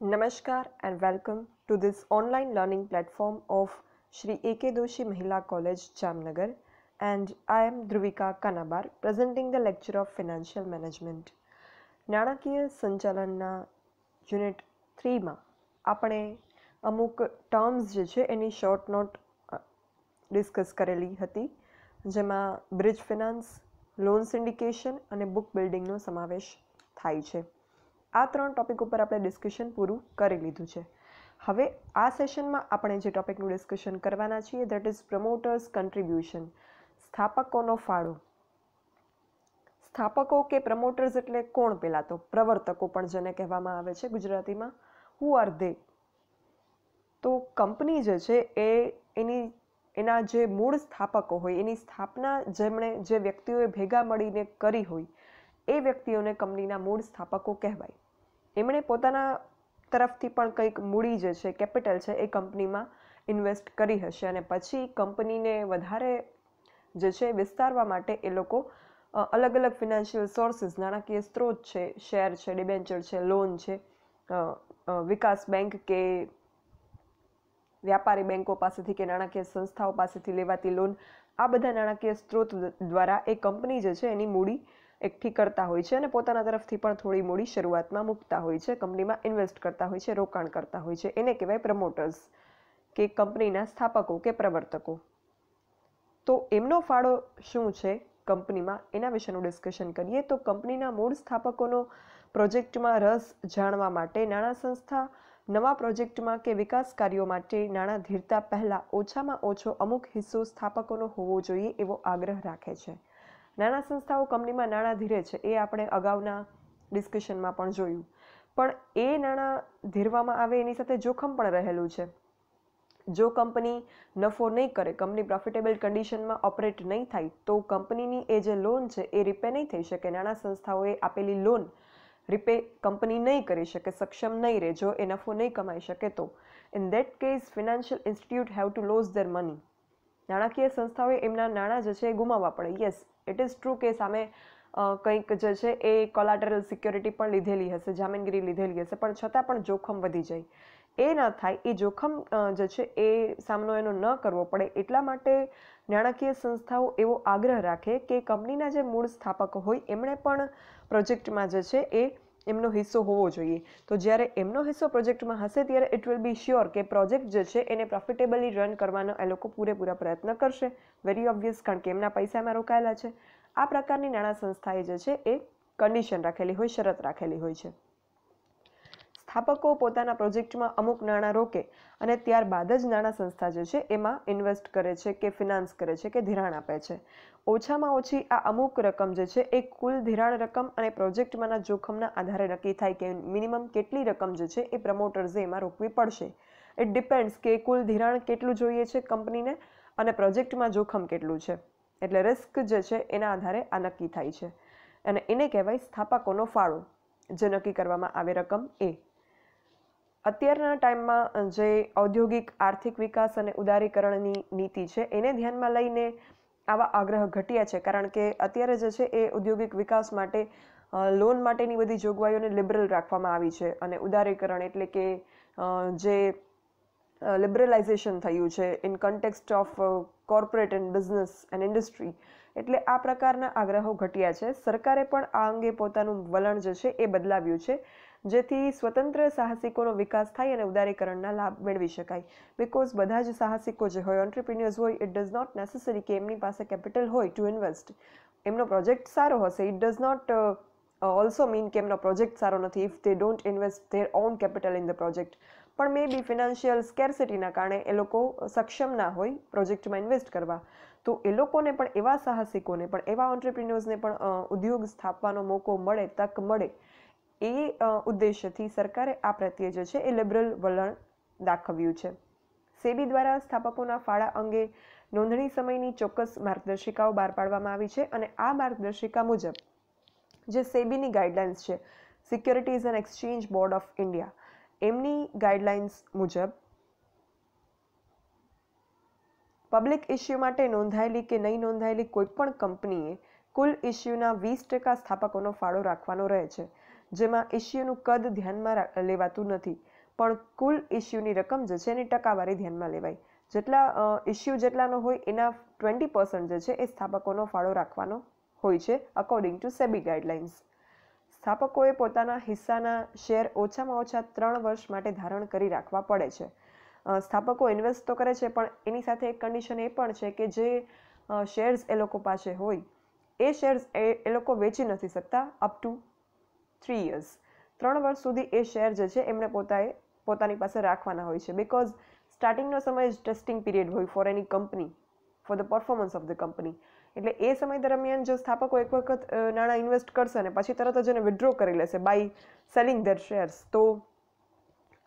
Namaskar and welcome to this online learning platform of Shri A.K. Doshi Mahila College, Jamnagar, and I am Dhruvika Kanabar presenting the lecture of Financial Management. નાણાકીય સંચાલનના unit 3માં આપણે અમુક terms જે છે એની short note discuss કરેલી હતી, જેમાં bridge finance, loan સિન્ડિકેશન અને બુક બિલ્ડિંગનો સમાવેશ થાય છે. આ ત્રણ ટોપિક ઉપર આપણે ડિસ્કશન પૂરું કરી લીધું છે. હવે આ સેશનમાં આપણે જે ટોપિકનું ડિસ્કશન કરવાના છીએ દેટ ઇઝ પ્રમોટર્સ કન્ટ્રીબ્યુશન, સ્થાપકોનો ફાળો. સ્થાપકો કે પ્રમોટર્સ એટલે કોણ? પહેલા તો પ્રવર્તકો પણ જેને કહેવામાં આવે છે ગુજરાતીમાં. Who are they? તો કંપની જે છે એ એના જે મૂળ સ્થાપકો હોય, એની સ્થાપના જે વ્યક્તિઓએ ભેગા મળીને કરી હોય એ વ્યક્તિઓને કંપનીના મૂળ સ્થાપકો કહેવાય. એમણે પોતાના તરફથી પણ કંઈક મૂડી જે છે, કેપિટલ છે, એ કંપનીમાં ઇન્વેસ્ટ કરી હશે અને પછી કંપનીને વધારે જે છે વિસ્તારવા માટે એ લોકો અલગ અલગ ફિનાન્શિયલ સોર્સિસ, નાણાકીય સ્ત્રોત છે, શેર છે, ડિબેન્ચર છે, લોન છે, વિકાસ બેંક કે વ્યાપારી બેંકો પાસેથી કે નાણાકીય સંસ્થાઓ પાસેથી લેવાતી લોન, આ બધા નાણાકીય સ્ત્રોત દ્વારા એ કંપની જે છે એની મૂડી એકઠી કરતા હોય છે અને પોતાના તરફથી પણ થોડી મૂડી શરૂઆતમાં મૂકતા હોય છે, કંપનીમાં ઇન્વેસ્ટ કરતા હોય છે, રોકાણ કરતા હોય છે. એને કહેવાય પ્રમોટર્સ કે કંપનીના સ્થાપકો કે પ્રવર્તકો. તો એમનો ફાળો શું છે કંપનીમાં, એના વિશેનું ડિસ્કશન કરીએ. તો કંપનીના મૂળ સ્થાપકોનો પ્રોજેક્ટમાં રસ જાણવા માટે નાણાં સંસ્થા નવા પ્રોજેક્ટમાં કે વિકાસ કાર્યો માટે નાણાં ધીરતા પહેલાં ઓછામાં ઓછો અમુક હિસ્સો સ્થાપકોનો હોવો જોઈએ એવો આગ્રહ રાખે છે. નાણાં સંસ્થાઓ કંપનીમાં નાણાં ધીરે છે એ આપણે અગાઉના ડિસ્કશનમાં પણ જોયું, પણ એ નાણાં ધીરવામાં આવે એની સાથે જોખમ પણ રહેલું છે. જો કંપની નફો નહીં કરે, કંપની પ્રોફિટેબલ કન્ડિશનમાં ઓપરેટ નહીં થાય તો કંપનીની એ જે લોન છે એ રિપે નહીં થઈ શકે. નાણાં સંસ્થાઓએ આપેલી લોન રિપે કંપની નહીં કરી શકે, સક્ષમ નહીં રહે જો એ નફો નહીં કમાઈ શકે તો. In that case financial institute have to lose there money. નાણાકીય સંસ્થાઓએ એમના નાણાં જે છે એ ગુમાવવા પડે. યસ, ઇટ ઇઝ ટ્રુ કે સામે કંઈક જે છે એ કોલાટરલ સિક્યોરિટી પણ લીધેલી હશે, જામીનગીરી લીધેલી હશે, પણ છતાં પણ જોખમ વધી જાય. એ ન થાય, એ જોખમ જે છે એ સામનો એનો ન કરવો પડે એટલા માટે નાણાકીય સંસ્થાઓ એવો આગ્રહ રાખે કે કંપનીના જે મૂળ સ્થાપકો હોય એમણે પણ પ્રોજેક્ટમાં જે છે એ એમનો હિસ્સો હોવો જોઈએ. તો જ્યારે એમનો હિસ્સો પ્રોજેક્ટમાં હશે ત્યારે ઇટ વિલ બી શ્યોર કે પ્રોજેક્ટ જે છે એને પ્રોફિટેબલી રન કરવાનો એ લોકો પૂરેપૂરા પ્રયત્ન કરશે. વેરી ઓબ્વિયસ, કારણ કે એમના પૈસા એમાં રોકાયેલા છે. આ પ્રકારની નાણાં સંસ્થાએ જે છે એ કન્ડિશન રાખેલી હોય, શરત રાખેલી હોય છે. સ્થાપકો પોતાના પ્રોજેક્ટમાં અમુક નાણાં રોકે અને ત્યારબાદ જ નાણાં સંસ્થા જે છે એમાં ઇન્વેસ્ટ કરે છે કે ફિનાન્સ કરે છે કે ધિરાણ આપે છે. ઓછામાં ઓછી આ અમુક રકમ જે છે એ કુલ ધિરાણ રકમ અને પ્રોજેક્ટમાંના જોખમના આધારે નક્કી થાય કે મિનિમમ કેટલી રકમ જે છે એ પ્રમોટર્સે એમાં રોકવી પડશે. ઇટ ડિપેન્ડ્સ કે કુલ ધિરાણ કેટલું જોઈએ છે કંપનીને અને પ્રોજેક્ટમાં જોખમ કેટલું છે. એટલે રિસ્ક જે છે એના આધારે આ નક્કી થાય છે અને એને કહેવાય સ્થાપકોનો ફાળો, જે નક્કી કરવામાં આવે રકમ એ. અત્યારના ટાઈમમાં જે ઔદ્યોગિક આર્થિક વિકાસ અને ઉદારીકરણની નીતિ છે એને ધ્યાનમાં લઈને આવા આગ્રહ ઘટ્યા છે, કારણ કે અત્યારે જે છે એ ઔદ્યોગિક વિકાસ માટે લોન માટેની બધી જોગવાઈઓને લિબરલ રાખવામાં આવી છે અને ઉદારીકરણ એટલે કે જે લિબરલાઇઝેશન થયું છે in context of corporate and business and industry, એટલે આ પ્રકારના આગ્રહો ઘટ્યા છે. સરકારે પણ આ અંગે પોતાનું વલણ જે છે એ બદલાવ્યું છે જેથી સ્વતંત્ર સાહસિકોનો વિકાસ થાય અને ઉદારીકરણના લાભ મેળવી શકાય. બિકોઝ બધા જ સાહસિકો જે હોય, એન્ટરપ્રિન્યોર્સ હોય, ઇટ ડઝ નોટ નેસેસરી કે એમની પાસે કેપિટલ હોય ટુ ઇન્વેસ્ટ. એમનો પ્રોજેક્ટ સારો હશે, it does not also mean કે એમનો પ્રોજેક્ટ સારો નથી if they don't invest their own capital in the project. પણ મે બી ફિનાન્શિયલ સ્કેર્સિટીના કારણે એ લોકો સક્ષમ ના હોય પ્રોજેક્ટમાં ઇન્વેસ્ટ કરવા, તો એ લોકોને પણ, એવા સાહસિકોને પણ, એવા એન્ટરપ્રિન્યોર્સને પણ ઉદ્યોગ સ્થાપવાનો મોકો મળે, તક મળે, એ ઉદ્દેશ્યથી સરકારે આ પ્રત્યે જે છે એ લિબરલ વલણ દાખવ્યું છે. સેબી દ્વારા સ્થાપકોના ફાળા અંગે નોંધણી સમયની ચોક્કસ માર્ગદર્શિકાઓ બહાર પાડવામાં આવી છે અને આ માર્ગદર્શિકા મુજબ જે સેબીની ગાઈડલાઇન્સ છે, securities and exchange board of India, એમની ગાઈડલાઇન્સ મુજબ પબ્લિક ઇસ્યુ માટે નોંધાયેલી કે નહીં નોંધાયેલી કોઈપણ કંપનીએ કુલ ઇસ્યુના 20% સ્થાપકોનો ફાળો રાખવાનો રહે છે, જેમાં ઇસ્યુનું કદ ધ્યાનમાં લેવાતું નથી. પણ કુલ ઇસ્યુની રકમ જે છે એની ટકાવારી ધ્યાનમાં લેવાય. જેટલા ઇસ્યુ જેટલાનો હોય એના 20% જે છે એ સ્થાપકોનો ફાળો રાખવાનો હોય છે અકોર્ડિંગ ટુ સેબી ગાઈડલાઇન્સ. સ્થાપકોએ પોતાના હિસ્સાના શેર ઓછામાં ઓછા 3 વર્ષ માટે ધારણ કરી રાખવા પડે છે. સ્થાપકો ઇન્વેસ્ટ તો કરે છે પણ એની સાથે એક કન્ડિશન એ પણ છે કે જે શેર્સ એ લોકો પાસે હોય એ શેર્સ એ લોકો વેચી નથી શકતા અપ ટુ 3 years. 3 વર્ષ સુધી એ શેર જે છે એમણે પોતાની પાસે રાખવાના હોય છે બિકોઝ સ્ટાર્ટિંગનો સમય જ ટેસ્ટિંગ પીરિયડ હોય for any company, for the performance of the company. એટલે એ સમય દરમિયાન જો સ્થાપકો એક વખત નાણાં ઇન્વેસ્ટ કરશે અને પછી તરત જ એને વિથડ્રો કરી લેશે બાય સેલિંગ ધેર શેર્સ, તો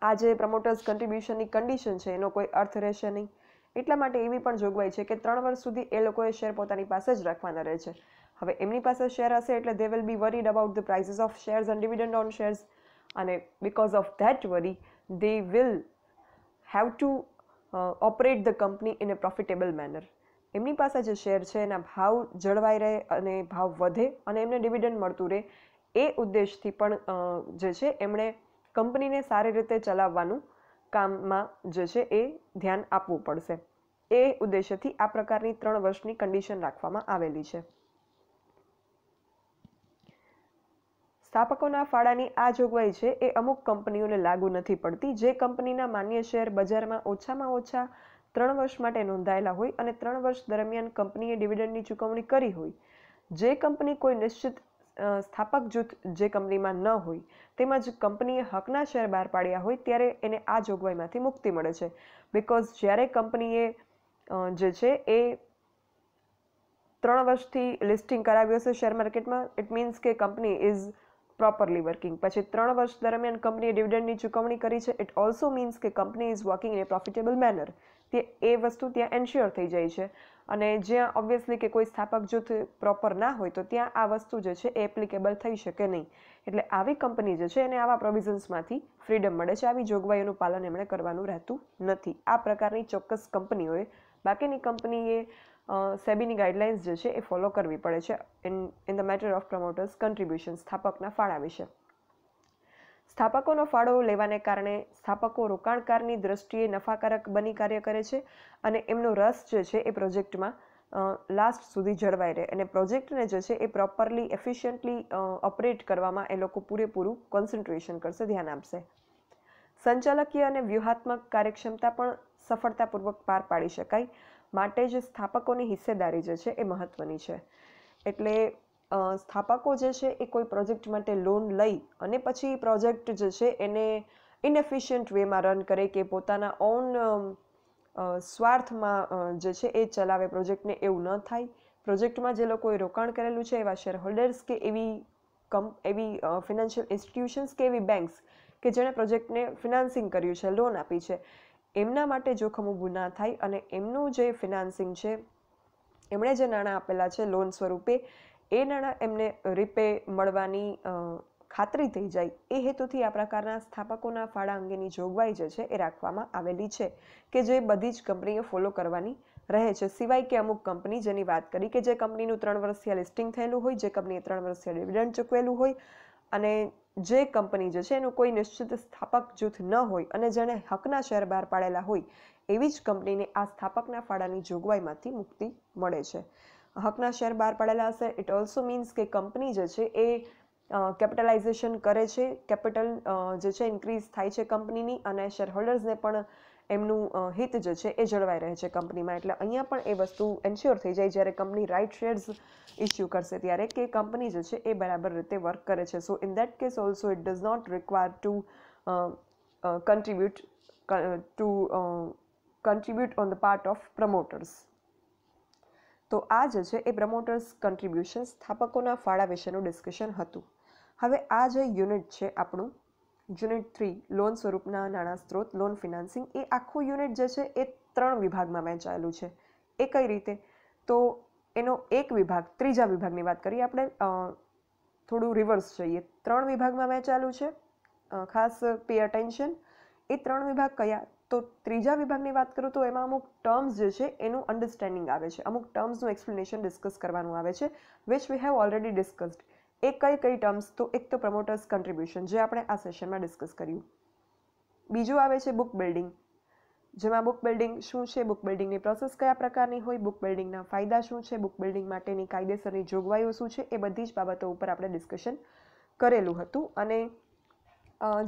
આ જે પ્રમોટર્સ કન્ટ્રીબ્યુશનની કન્ડિશન છે એનો કોઈ અર્થ રહેશે નહીં. એટલા માટે એવી પણ જોગવાઈ છે કે 3 વર્ષ સુધી એ લોકોએ શેર પોતાની પાસે જ રાખવાના રહે છે. હવે એમની પાસે શેર હશે એટલે they will be worried about the prices of shares and dividend on shares, અને because of that worry they will have to operate the company in a profitable manner. એમની પાસે જે શેર છે એના ભાવ જળવાઈ રહે અને ભાવ વધે અને એમને ડિવિડન્ડ મળતું રહે એ ઉદ્દેશથી પણ જે છે એમણે કંપનીને સારી રીતે ચલાવવાનું કામમાં જે છે એ ધ્યાન આપવું પડશે. એ ઉદ્દેશ્યથી આ પ્રકારની 3 વર્ષની કન્ડિશન રાખવામાં આવેલી છે. સ્થાપકોના ફાળાની આ જોગવાઈ છે એ અમુક કંપનીઓને લાગુ નથી પડતી. જે કંપનીના માન્ય શેર બજારમાં ઓછામાં ઓછા 3 વર્ષ માટે નોંધાયેલા હોય અને 3 વર્ષ દરમિયાન કંપનીએ ડિવિડન્ડની ચૂકવણી કરી હોય, જે કંપની કોઈ નિશ્ચિત સ્થાપક જૂથ જે કંપનીમાં ન હોય તેમજ કંપનીએ હકના શેર બહાર પાડ્યા હોય ત્યારે એને આ જોગવાઈમાંથી મુક્તિ મળે છે. બિકોઝ જ્યારે કંપનીએ જે છે એ 3 વર્ષથી લિસ્ટિંગ કરાવ્યું હશે શેર માર્કેટમાં, ઇટ મીન્સ કે કંપની ઇઝ પ્રોપરલી વર્કિંગ. પછી 3 વર્ષ દરમિયાન કંપનીએ ડિવિડન્ડની ચૂકવણી કરી છે, ઇટ ઓલ્સો મીન્સ કે company is working in a profitable manner. એ વસ્તુ ત્યાં એન્શ્યોર થઈ જાય છે. અને જ્યાં ઓબ્વિયસલી કે કોઈ સ્થાપક જૂથ પ્રોપર ના હોય તો ત્યાં આ વસ્તુ જે છે એ એપ્લિકેબલ થઈ શકે નહીં. એટલે આવી કંપની જે છે એને આવા પ્રોવિઝન્સમાંથી ફ્રીડમ મળે છે. આવી જોગવાઈઓનું પાલન એમણે કરવાનું રહેતું નથી. આ પ્રકારની ચોક્કસ કંપનીઓએ, બાકીની કંપનીએ સેબીની ગાઈડલાઇન્સ જે છે એ ફોલો કરવી પડે છે in the matter of promoters contribution, સ્થાપકના ફાળા વિશે. સ્થાપકોનો ફાળો લેવાને કારણે સ્થાપકો રોકાણકારની દ્રષ્ટિએ નફાકારક બની કાર્ય કરે છે અને એમનો રસ જે છે એ પ્રોજેક્ટમાં લાસ્ટ સુધી જળવાઈ રહે અને પ્રોજેક્ટને જે છે એ પ્રોપરલી એફિશિયન્ટલી ઓપરેટ કરવામાં એ લોકો પૂરેપૂરું કોન્સન્ટ્રેશન કરશે, ધ્યાન આપશે. સંચાલકીય અને વ્યૂહાત્મક કાર્યક્ષમતા પણ સફળતાપૂર્વક પાર પાડી શકાય, માટે જ સ્થાપકોની હિસ્સેદારી જે છે એ મહત્વની છે. એટલે સ્થાપકો જે છે એ કોઈ પ્રોજેક્ટ માટે લોન લઈ અને પછી પ્રોજેક્ટ જે છે એને ઇનએફિશિયન્ટ વેમાં રન કરે કે પોતાના ઓન સ્વાર્થમાં જે છે એ ચલાવે પ્રોજેક્ટને, એવું ન થાય. પ્રોજેક્ટમાં જે લોકોએ રોકાણ કરેલું છે એવા શેર હોલ્ડર્સ કે એવી ફિનાન્શિયલ ઇન્સ્ટિટ્યુશન્સ કે એવી બેંક્સ કે જેણે પ્રોજેક્ટને ફિનાન્સિંગ કર્યું છે, લોન આપી છે, એમના માટે જોખમ ઊભું ના થાય અને એમનું જે ફિનાન્સિંગ છે, એમણે જે નાણાં આપેલા છે લોન સ્વરૂપે, એ નાણાં એમને રીપે મળવાની ખાતરી થઈ જાય એ હેતુથી આ પ્રકારના સ્થાપકોના ફાળા અંગેની જોગવાઈ જે છે એ રાખવામાં આવેલી છે કે જે બધી જ કંપનીઓ ફોલો કરવાની રહે છે. સિવાય કે અમુક કંપની જેની વાત કરી કે જે કંપનીનું 3 વર્ષથી લિસ્ટિંગ થયેલું હોય, જે કંપનીએ 3 વર્ષથી ડિવિડન્ડ ચૂકવેલું હોય અને જે કંપની જે છે એનું કોઈ નિશ્ચિત સ્થાપક જૂથ ન હોય અને જેણે હકના શેર બહાર પાડેલા હોય એવી જ કંપનીને આ સ્થાપકના ફાળાની જોગવાઈમાંથી મુક્તિ મળે છે. હકના શેર બહાર પાડેલા હશે, ઇટ ઓલ્સો મીન્સ કે કંપની જે છે એ કેપિટલાઇઝેશન કરે છે, કેપિટલ જે છે ઇન્ક્રીઝ થાય છે કંપનીની અને શેર હોલ્ડર્સને પણ એમનું હિત જે છે એ જળવાઈ રહે છે કંપનીમાં. એટલે અહીંયા પણ એ વસ્તુ એન્શ્યોર થઈ જાય જ્યારે કંપની રાઇટ શેર્સ ઇસ્યુ કરશે ત્યારે કે કંપની જે છે એ બરાબર રીતે વર્ક કરે છે. So in that case also it does not require to contribute on the part of promoters. તો આ જે છે એ પ્રમોટર્સ કન્ટ્રીબ્યુશન, સ્થાપકોના ફાળા વિશેનું ડિસ્કશન હતું. હવે આ જે યુનિટ છે આપણું યુનિટ 3 લોન સ્વરૂપના નાણાં સ્ત્રોત, લોન ફિનાન્સિંગ, એ આખું યુનિટ જે છે એ 3 વિભાગમાં વહેંચાયેલું છે. એ કઈ રીતે? તો એનો એક વિભાગ, ત્રીજા વિભાગની વાત કરીએ આપણે, થોડું રિવર્સ જઈએ. 3 વિભાગમાં વહેંચાયેલું છે, ખાસ પે અટેન્શન. એ 3 વિભાગ કયા? તો ત્રીજા વિભાગની વાત કરું તો એમાં અમુક ટર્મ્સ જે છે એનું અન્ડરસ્ટેન્ડિંગ આવે છે, અમુક ટર્મ્સનું એક્સપ્લેનેશન ડિસ્કસ કરવાનું આવે છે, which we have already discussed. એ કઈ ટર્મ્સ? તો એક તો પ્રમોટર્સ કન્ટ્રીબ્યુશન, જે આપણે આ સેશનમાં ડિસ્કસ કર્યું. બીજું આવે છે બુક બિલ્ડિંગ, જેમાં બુક બિલ્ડિંગ શું છે, બુક બિલ્ડિંગની પ્રોસેસ કયા પ્રકારની હોય, બુક બિલ્ડિંગના ફાયદા શું છે, બુક બિલ્ડિંગ માટેની કાયદેસરની જોગવાઈઓ શું છે, એ બધી જ બાબતો ઉપર આપણે ડિસ્કશન કરેલું હતું. અને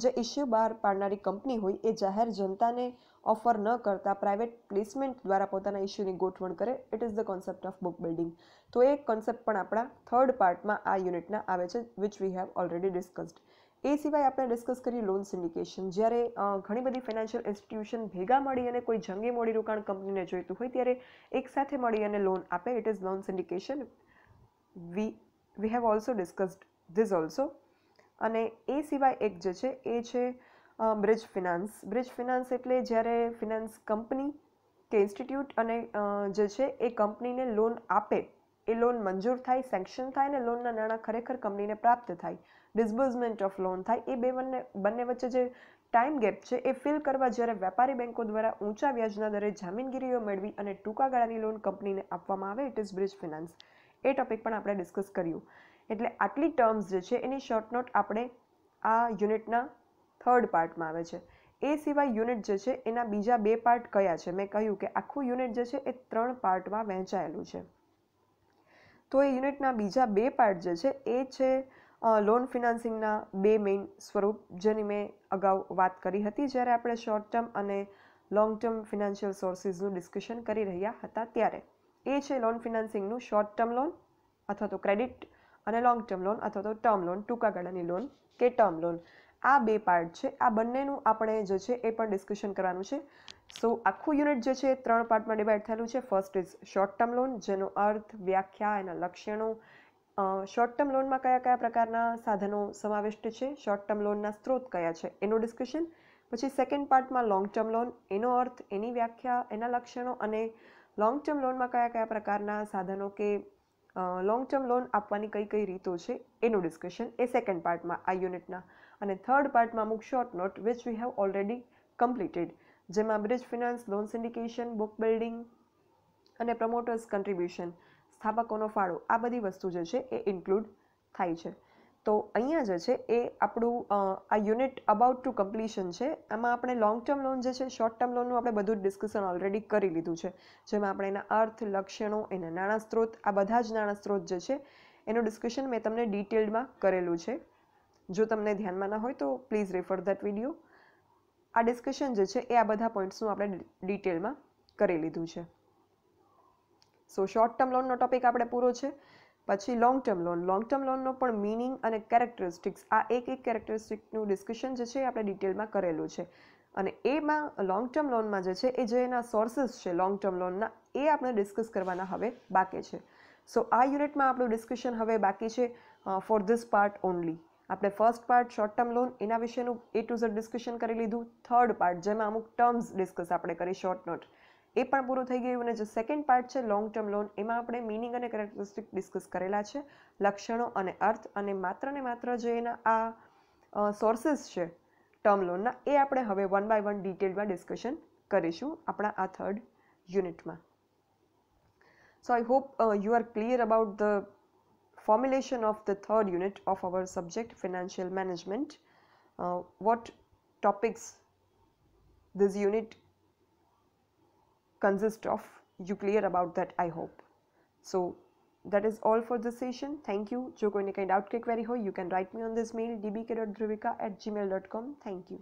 જે ઇસ્યુ બહાર પાડનારી કંપની હોય એ જાહેર જનતાને ઓફર ન કરતા પ્રાઇવેટ પ્લેસમેન્ટ દ્વારા પોતાના ઇસ્યુની ગોઠવણ કરે, it is the concept of book building. તો એ કોન્સેપ્ટ પણ આપણા થર્ડ પાર્ટમાં આ યુનિટના આવે છે, which we have already discussed. એ સિવાય આપણે ડિસ્કસ કર્યું લોન સિન્ડિકેશન. જ્યારે ઘણી બધી ફાઇનાન્શિયલ ઇન્સ્ટિટ્યુશન ભેગા મળી અને કોઈ જંગી મૂડીરોકાણ કંપનીને જોઈતું હોય ત્યારે એકસાથે મળી અને લોન આપે, it is loan syndication. We have also discussed this also. અને એ સિવાય એક જે છે એ છે બ્રિજ ફિનાન્સ. બ્રિજ ફિનાન્સ એટલે જ્યારે ફિનાન્સ કંપની કે ઇન્સ્ટિટ્યૂટ અને જે છે એ કંપનીને લોન આપે, એ લોન મંજૂર થાય, સેન્કશન થાય અને લોનના નાણાં ખરેખર કંપનીને પ્રાપ્ત થાય, ડિસ્બર્સમેન્ટ ઓફ લોન થાય, એ બંને વચ્ચે જે ટાઈમ ગેપ છે એ ફિલ કરવા જ્યારે વેપારી બેંકો દ્વારા ઊંચા વ્યાજના દરે જામીનગીરીઓ મેળવી અને ટૂંકા ગાળાની લોન કંપનીને આપવામાં આવે, it is bridge finance. A topic પણ આપણે ડિસ્કસ કર્યું. એટલે આટલી ટર્મ્સ જે છે એની શોર્ટ નોટ આપણે આ યુનિટના થર્ડ પાર્ટમાં આવે છે. એ સિવાય યુનિટ જે છે એના બીજા 2 પાર્ટ કયા છે? મેં કહ્યું કે આખું યુનિટ જે છે એ 3 પાર્ટમાં વહેંચાયેલું છે. તો એ યુનિટના બીજા 2 પાર્ટ જે છે એ છે લોન ફિનાન્સિંગના 2 મેઇન સ્વરૂપ, જેની મેં અગાઉ વાત કરી હતી જ્યારે આપણે શોર્ટ ટર્મ અને લોંગ ટર્મ ફિનાન્શિયલ સોર્સિસનું ડિસ્કશન કરી રહ્યા હતા ત્યારે. એ છે લોન ફિનાન્સિંગનું શોર્ટ ટર્મ લોન અથવા તો ક્રેડિટ અને લોંગ ટર્મ લોન અથવા તો ટર્મ લોન, ટૂંકા ગાળાની લોન કે ટર્મ લોન. આ 2 પાર્ટ છે. આ બંનેનું આપણે જે છે એ પણ ડિસ્કશન કરવાનું છે. સો આખું યુનિટ જે છે એ 3 પાર્ટમાં ડિવાઈડ થયેલું છે. First is short term loan, જેનો અર્થ, વ્યાખ્યા, એના લક્ષણો, શોર્ટ ટર્મ લોનમાં કયા કયા પ્રકારના સાધનો સમાવિષ્ટ છે, શોર્ટ ટર્મ લોનના સ્ત્રોત કયા છે એનું ડિસ્કશન. પછી સેકન્ડ પાર્ટમાં લોંગ ટર્મ લોન, એનો અર્થ, એની વ્યાખ્યા, એના લક્ષણો અને લોંગ ટર્મ લોનમાં કયા કયા પ્રકારના સાધનો કે લોંગ ટર્મ લોન આપવાની કઈ કઈ રીતો છે એનું ડિસ્કશન એ સેકન્ડ પાર્ટમાં આ યુનિટના. અને થર્ડ પાર્ટમાં અમુક short note which we have already completed, જેમાં bridge finance, loan syndication, book building અને પ્રમોટર્સ કન્ટ્રીબ્યુશન, સ્થાપકોનો ફાળો, આ બધી વસ્તુ જે છે એ ઇન્ક્લુડ થાય છે. તો અહીંયા જે છે એ આપણું આ યુનિટ અબાઉટ ટુ કમ્પ્લીશન છે. આમાં આપણે લોંગ ટર્મ લોન જે છે, શોર્ટ ટર્મ લોનનું આપણે બધું જ ડિસ્કશન ઓલરેડી કરી લીધું છે, જેમાં આપણે એના અર્થ, લક્ષણો, એના નાણાં સ્ત્રોત, આ બધા જ નાણાં સ્ત્રોત જે છે એનું ડિસ્કશન મેં તમને ડિટેલ્ડમાં કરેલું છે. જો તમને ધ્યાનમાં ના હોય તો પ્લીઝ રેફર ધેટ વિડીયો. આ ડિસ્કશન જે છે એ આ બધા પોઈન્ટ્સનું આપણે ડિટેલમાં કરી લીધું છે. સો શોર્ટ ટર્મ લોનનો ટોપિક આપણે પૂરો છે. પછી long term loan. Long term લોનનો પણ મિનિંગ અને કેરેક્ટરિસ્ટિક્સ, આ એક કેરેક્ટરિસ્ટિકનું ડિસ્કશન જે છે આપણે ડિટેલમાં કરેલું છે. અને એમાં લોંગ ટર્મ લોનમાં જે છે એ જે એના સોર્સિસ છે લોંગ ટર્મ લોનના, એ આપણે ડિસ્કસ કરવાના હવે બાકી છે. સો આ યુનિટમાં આપણું ડિસ્કશન હવે બાકી છે ફોર ધીસ પાર્ટ ઓનલી. આપણે first part short term loan એના વિશેનું A to Z ડિસ્કશન કરી લીધું. થર્ડ પાર્ટ જેમાં અમુક ટર્મ્સ ડિસ્કસ આપણે કરી, શોર્ટ નોટ, એ પણ પૂરું થઈ ગયું. અને જે સેકન્ડ પાર્ટ છે લોંગ ટર્મ લોન, એમાં આપણે મિનિંગ અને કેરેક્ટરિસ્ટિક ડિસ્કસ કરેલા છે, લક્ષણો અને અર્થ, અને ને માત્ર જે એના આ સોર્સિસ છે ટર્મ લોનના, એ આપણે હવે 1 by 1 ડિટેલમાં ડિસ્કશન કરીશું આપણા આ થર્ડ યુનિટમાં. So I hope you are clear about the formulation of the third unit of our subject financial management. What topics this unit consists of, you clear about that, I hope. So that is all for this session. Thank you. જો કોઈને કંઈ doubt કે query હોય, you can write me on this mail dbk.dhruvika@gmail.com. Thank you.